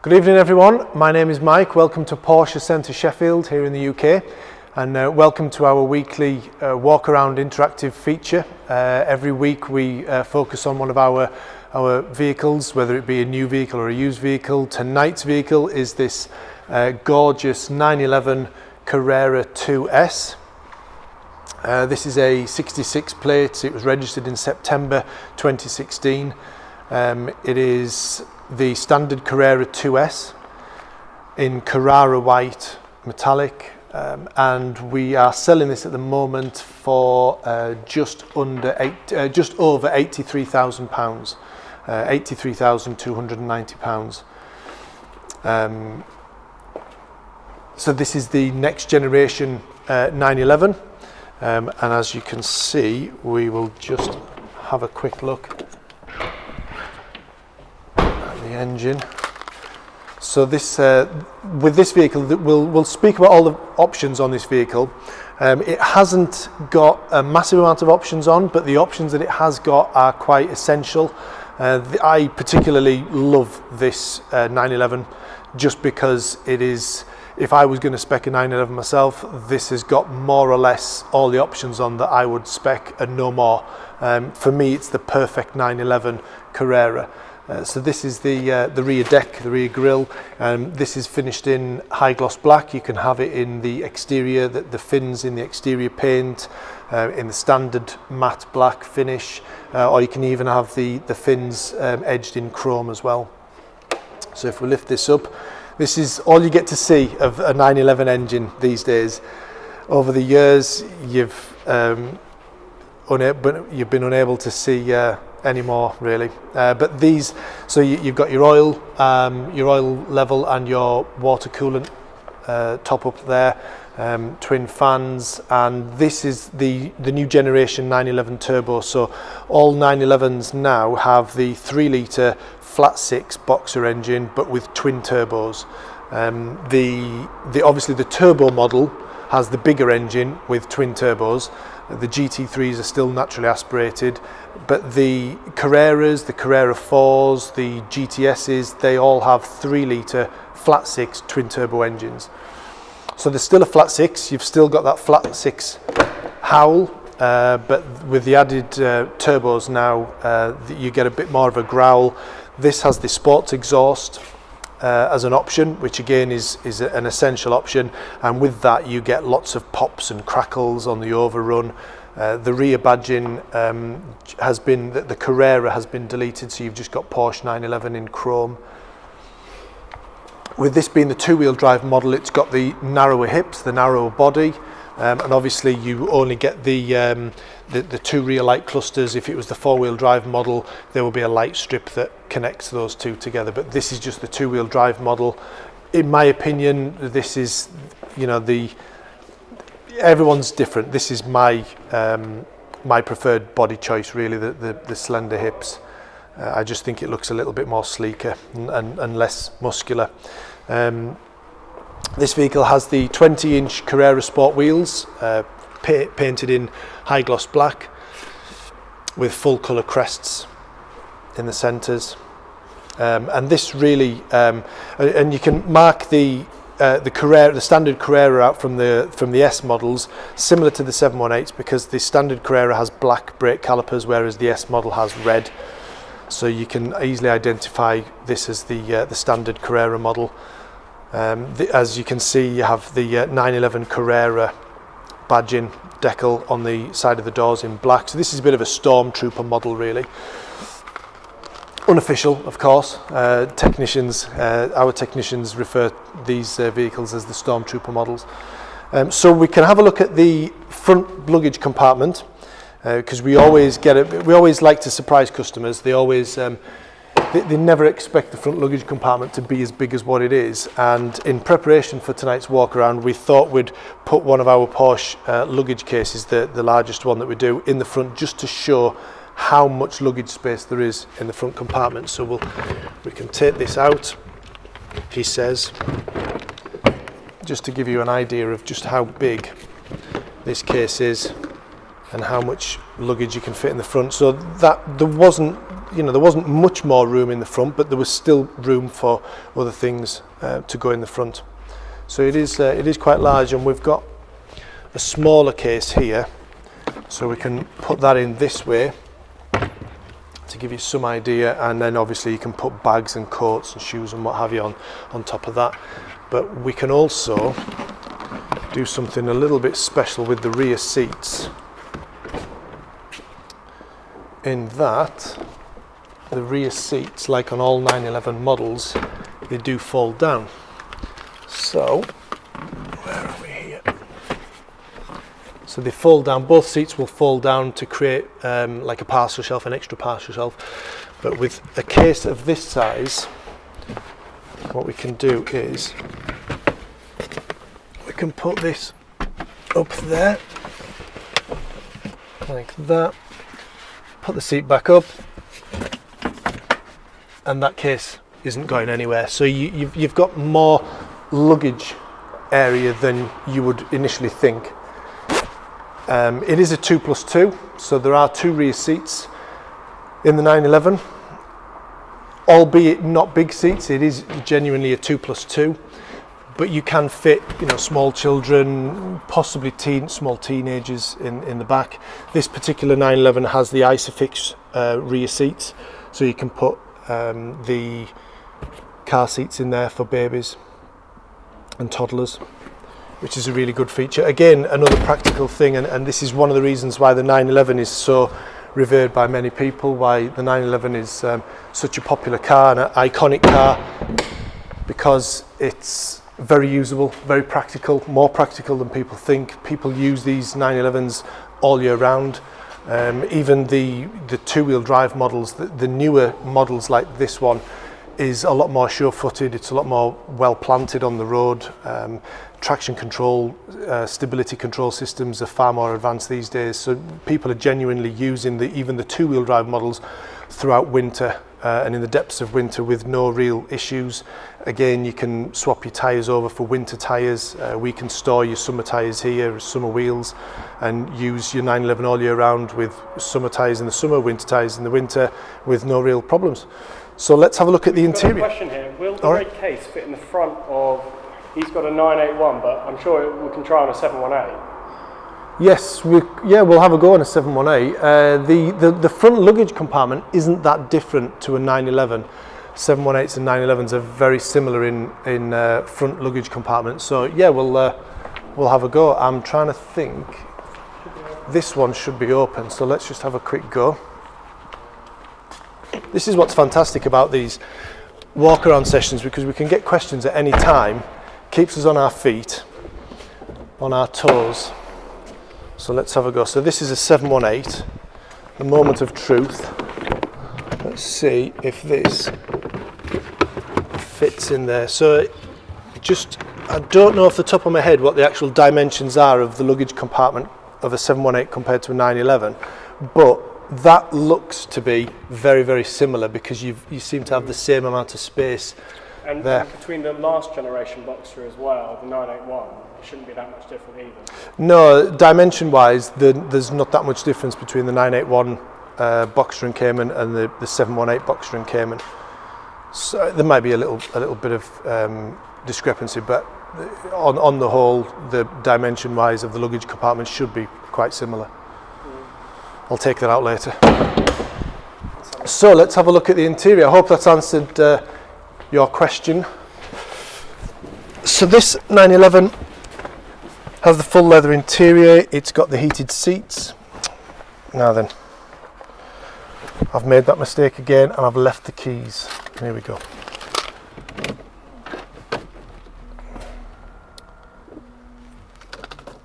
Good evening everyone, my name is Mike. Welcome to Porsche Centre Sheffield here in the UK, and welcome to our weekly walk around interactive feature. Every week we focus on one of our vehicles, whether it be a new vehicle or a used vehicle. Tonight's vehicle is this gorgeous 911 Carrera 2S. This is a 66 plate. It was registered in September 2016. It is the standard Carrera 2S in Carrera white metallic, and we are selling this at the moment for just over £83,000, £83,290. So this is the next generation 911, and as you can see, we will just have a quick look. The engine. So this with this vehicle, we'll speak about all the options on this vehicle. It hasn't got a massive amount of options on, but the options that it has got are quite essential. I particularly love this 911 just because it is, if I was going to spec a 911 myself, this has got more or less all the options on that I would spec and no more. For me, it's the perfect 911 Carrera. So this is the rear deck, the rear grille. This is finished in high gloss black. You can have it in the exterior, the fins in the exterior paint, in the standard matte black finish, or you can even have the fins edged in chrome as well. So if we lift this up, this is all you get to see of a 911 engine these days. Over the years, you've been unable to see anymore really, but these, so you've got your oil level and your water coolant top up there, twin fans, and this is the new generation 911 turbo. So all 911s now have the 3 litre flat 6 boxer engine, but with twin turbos. Obviously the turbo model has the bigger engine with twin turbos. The GT3s are still naturally aspirated, but the Carreras, the Carrera 4s, the GTSs, they all have 3 litre flat 6 twin turbo engines. So there's still a flat 6, you've still got that flat 6 howl, but with the added turbos now, you get a bit more of a growl. This has the sports exhaust as an option, which again is an essential option, and with that you get lots of pops and crackles on the overrun. The rear badging the Carrera has been deleted, so you've just got Porsche 911 in chrome. With this being the 2-wheel drive model, it's got the narrower hips, the narrower body, and obviously you only get the 2 rear light clusters. If it was the 4-wheel drive model, there will be a light strip that connects those two together, but this is just the 2-wheel drive model. In my opinion, this is, everyone's different. This is my preferred body choice really, the slender hips. I just think it looks a little bit more sleeker and less muscular. This vehicle has the 20-inch Carrera Sport wheels, painted in high gloss black with full colour crests in the centres, and this really and you can mark the Carrera, the standard Carrera, out from the S models, similar to the 718s, because the standard Carrera has black brake calipers, whereas the S model has red. So you can easily identify this as the standard Carrera model. As you can see, you have the 911 Carrera badging decal on the side of the doors in black. So this is a bit of a stormtrooper model really. Unofficial, of course. Our technicians refer these vehicles as the stormtrooper models. So we can have a look at the front luggage compartment, because we always like to surprise customers. They always they never expect the front luggage compartment to be as big as what it is, and in preparation for tonight's walk around, we thought we'd put one of our Porsche luggage cases, the largest one that we do, in the front, just to show how much luggage space there is in the front compartment. So we can take this out, he says, just to give you an idea of just how big this case is and how much luggage you can fit in the front. So that there wasn't there wasn't much more room in the front, but there was still room for other things to go in the front. So it is quite large, and we've got a smaller case here, so we can put that in this way to give you some idea, and then obviously you can put bags and coats and shoes and what have you on top of that. But we can also do something a little bit special with the rear seats, in that the rear seats, like on all 911 models, they do fold down. So where are we here? So they fold down, both seats will fold down to create like a parcel shelf, an extra parcel shelf. But with a case of this size, what we can do is we can put this up there like that, put the seat back up, and that case isn't going anywhere. So you've got more luggage area than you would initially think. It is a 2+2, so there are 2 rear seats in the 911, albeit not big seats. It is genuinely a 2+2, but you can fit small children, possibly small teenagers in the back. This particular 911 has the Isofix rear seats, so you can put the car seats in there for babies and toddlers, which is a really good feature. Again, another practical thing, and this is one of the reasons why the 911 is so revered by many people, why the 911 is such a popular car and an iconic car, because it's very usable, very practical, more practical than people think. People use these 911s all year round. Even the two-wheel drive models, the newer models like this one, is a lot more sure-footed. It's a lot more well planted on the road. Traction control, stability control systems are far more advanced these days. So people are genuinely using even the two-wheel drive models throughout winter and in the depths of winter with no real issues. Again, you can swap your tyres over for winter tyres. We can store your summer tyres here as summer wheels and use your 911 all year round with summer tyres in the summer, winter tyres in the winter with no real problems. So let's have a look at the interior. I've got a question here. Will the red case fit in the front of, he's got a 981, but I'm sure we can try on a 718. Yes, we'll have a go on a 718. The front luggage compartment isn't that different to a 911. 718s and 911s are very similar in front luggage compartments. So yeah, we'll have a go. I'm trying to think. This one should be open, so let's just have a quick go. This is what's fantastic about these walk around sessions, because we can get questions at any time, keeps us on our feet, on our toes. So let's have a go. So this is a 718, the moment of truth. Let's see if this fits in there. So I don't know off the top of my head what the actual dimensions are of the luggage compartment of a 718 compared to a 911, but that looks to be very, very similar, because you seem to have the same amount of space and there. And between the last generation Boxster as well, the 981, it shouldn't be that much different either. No, dimension-wise, there's not that much difference between the 981 Boxster and Cayman and the 718 Boxster and Cayman. So there might be a little bit of discrepancy, but on the whole, the dimension-wise of the luggage compartment should be quite similar. I'll take that out later. So let's have a look at the interior. I hope that's answered your question. So this 911 has the full leather interior. It's got the heated seats. Now then, I've made that mistake again and I've left the keys. Here we go.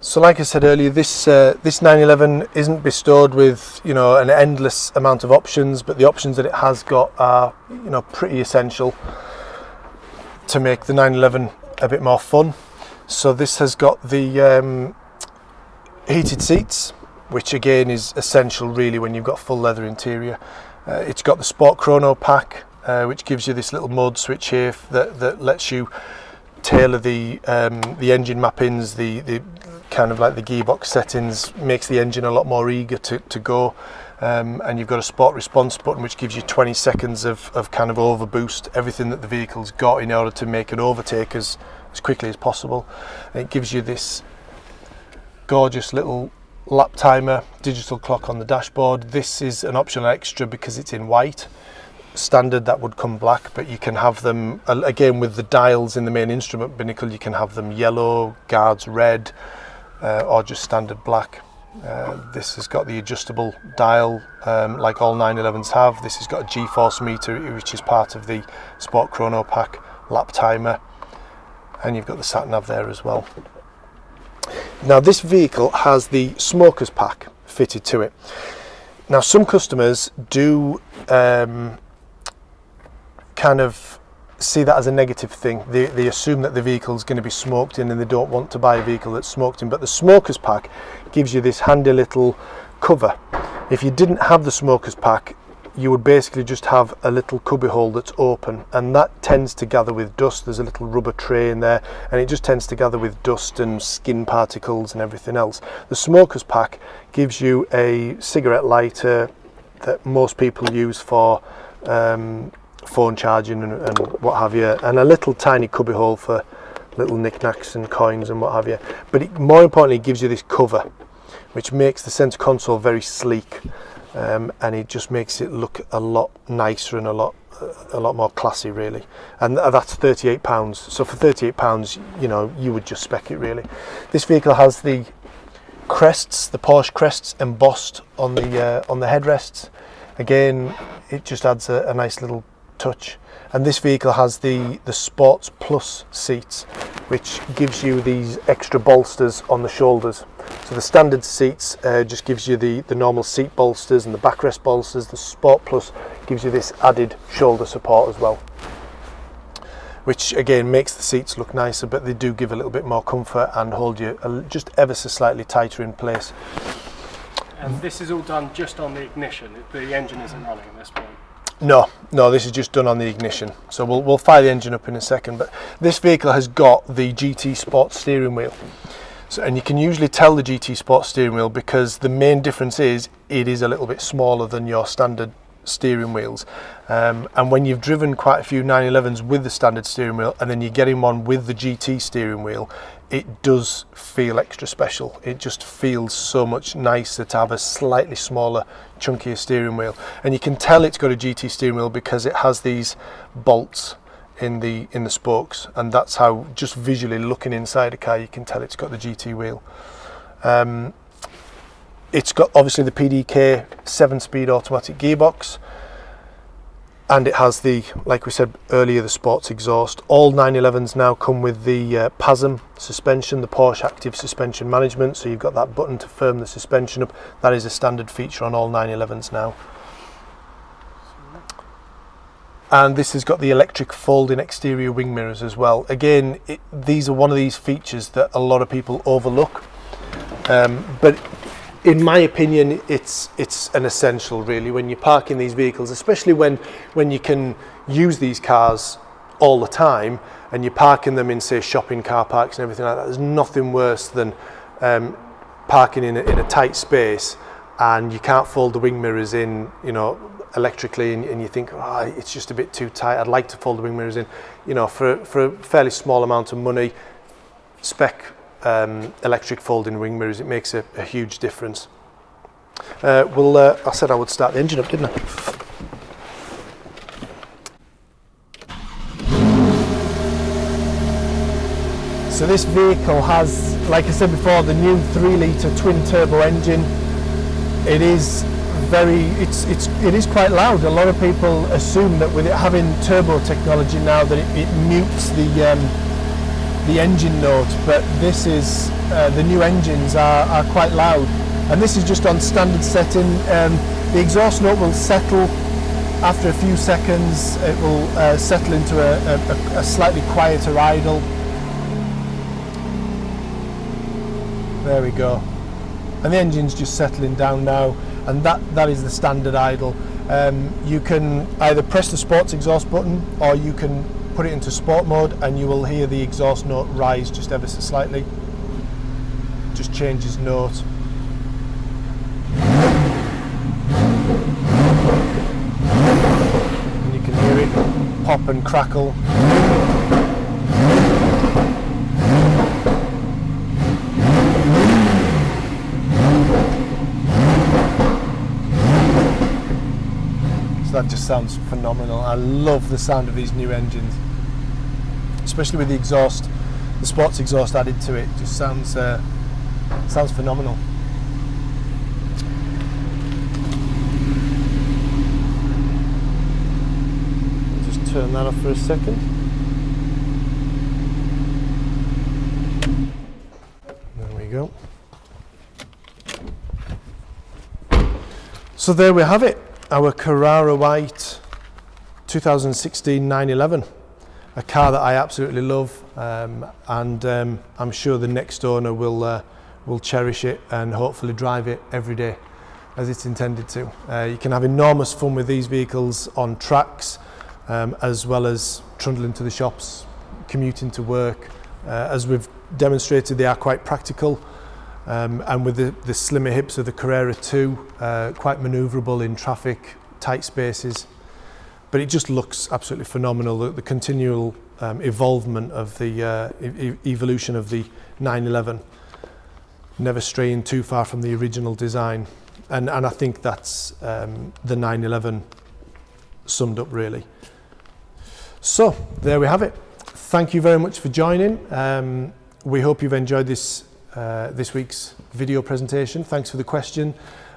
So like I said earlier, this 911 isn't bestowed with an endless amount of options, but the options that it has got are pretty essential to make the 911 a bit more fun. So this has got the heated seats, which again is essential really when you've got full leather interior. It's got the Sport Chrono pack, which gives you this little mode switch here that lets you tailor the engine mappings, the kind of like the gearbox settings, makes the engine a lot more eager to go. And you've got a sport response button which gives you 20 seconds of kind of overboost, everything that the vehicle's got in order to make an overtake as quickly as possible. And it gives you this gorgeous little lap timer, digital clock on the dashboard. This is an optional extra because it's in white. Standard that would come black, but you can have them again with the dials in the main instrument binnacle. You can have them yellow, guards red, or just standard black. This has got the adjustable dial like all 911s have. This has got a G-force meter, which is part of the Sport Chrono Pack, lap timer, and you've got the sat nav there as well. Now this vehicle has the smoker's pack fitted to it. Now some customers do kind of see that as a negative thing. They assume that the vehicle is going to be smoked in and they don't want to buy a vehicle that's smoked in, but the smoker's pack gives you this handy little cover. If you didn't have the smoker's pack, you would basically just have a little cubby hole that's open, and that tends to gather with dust. There's a little rubber tray in there and it just tends to gather with dust and skin particles and everything else. The smoker's pack gives you a cigarette lighter that most people use for phone charging and what have you, and a little tiny cubby hole for little knickknacks and coins and what have you. But it, more importantly, it gives you this cover which makes the centre console very sleek, and it just makes it look a lot nicer and a lot more classy really. And that's £38. So for £38, you know, you would just spec it really. This vehicle has the crests, the Porsche crests embossed on the headrests. Again, it just adds a nice little touch. And this vehicle has the Sports Plus seats, which gives you these extra bolsters on the shoulders. So the standard seats just gives you the normal seat bolsters and the backrest bolsters. The Sport Plus gives you this added shoulder support as well, which again makes the seats look nicer, but they do give a little bit more comfort and hold you just ever so slightly tighter in place. And this is all done just on the ignition. The engine isn't running at this point. No, this is just done on the ignition. So we'll fire the engine up in a second, but this vehicle has got the GT Sport steering wheel. So, and you can usually tell the GT Sport steering wheel because the main difference is it is a little bit smaller than your standard steering wheels. And when you've driven quite a few 911s with the standard steering wheel and then you get in one with the GT steering wheel, it does feel extra special. It just feels so much nicer to have a slightly smaller, chunkier steering wheel. And you can tell it's got a GT steering wheel because it has these bolts in the spokes, and that's how, just visually looking inside a car, you can tell it's got the GT wheel. It's got obviously the PDK 7-speed automatic gearbox, and it has the, like we said earlier, the sports exhaust. All 911s now come with the PASM suspension, the Porsche Active Suspension Management, so you've got that button to firm the suspension up. That is a standard feature on all 911s now. And this has got the electric folding exterior wing mirrors as well. Again, these are one of these features that a lot of people overlook, but in my opinion, it's an essential really when you're parking these vehicles, especially when you can use these cars all the time and you're parking them in, say, shopping car parks and everything like that. There's nothing worse than parking in a tight space and you can't fold the wing mirrors in, you know, electrically, and you think, oh, it's just a bit too tight. I'd like to fold the wing mirrors in. You know, for a fairly small amount of money, spec electric folding wing mirrors, it makes a huge difference. I said I would start the engine up, didn't I? So this vehicle has, like I said before, the new 3-litre twin turbo engine. It is it is quite loud. A lot of people assume that with it having turbo technology now that it mutes the engine note, but this is the new engines are quite loud, and this is just on standard setting. The exhaust note will settle after a few seconds. It will settle into a slightly quieter idle. There we go, and the engine's just settling down now, and that is the standard idle. You can either press the sports exhaust button or you can put it into sport mode and you will hear the exhaust note rise just ever so slightly. just changes note. And you can hear it pop and crackle. That just sounds phenomenal. I love the sound of these new engines, especially with the exhaust, the sports exhaust added to it. Just sounds phenomenal. I'll just turn that off for a second. There we go. So there we have it. Our Carrera white 2016 911, a car that I absolutely love, and I'm sure the next owner will cherish it and hopefully drive it every day as it's intended to. You can have enormous fun with these vehicles on tracks, as well as trundling to the shops, commuting to work. As we've demonstrated, they are quite practical. And with the slimmer hips of the Carrera 2, quite manoeuvrable in traffic, tight spaces, but it just looks absolutely phenomenal. The continual evolvement of the evolution of the 911, never straying too far from the original design, and I think that's the 911 summed up really. So there we have it. Thank you very much for joining. We hope you've enjoyed this week's video presentation. Thanks for the question,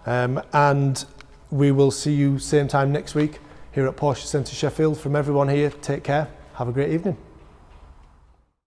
and we will see you same time next week here at Porsche Centre Sheffield. From everyone here, take care, have a great evening.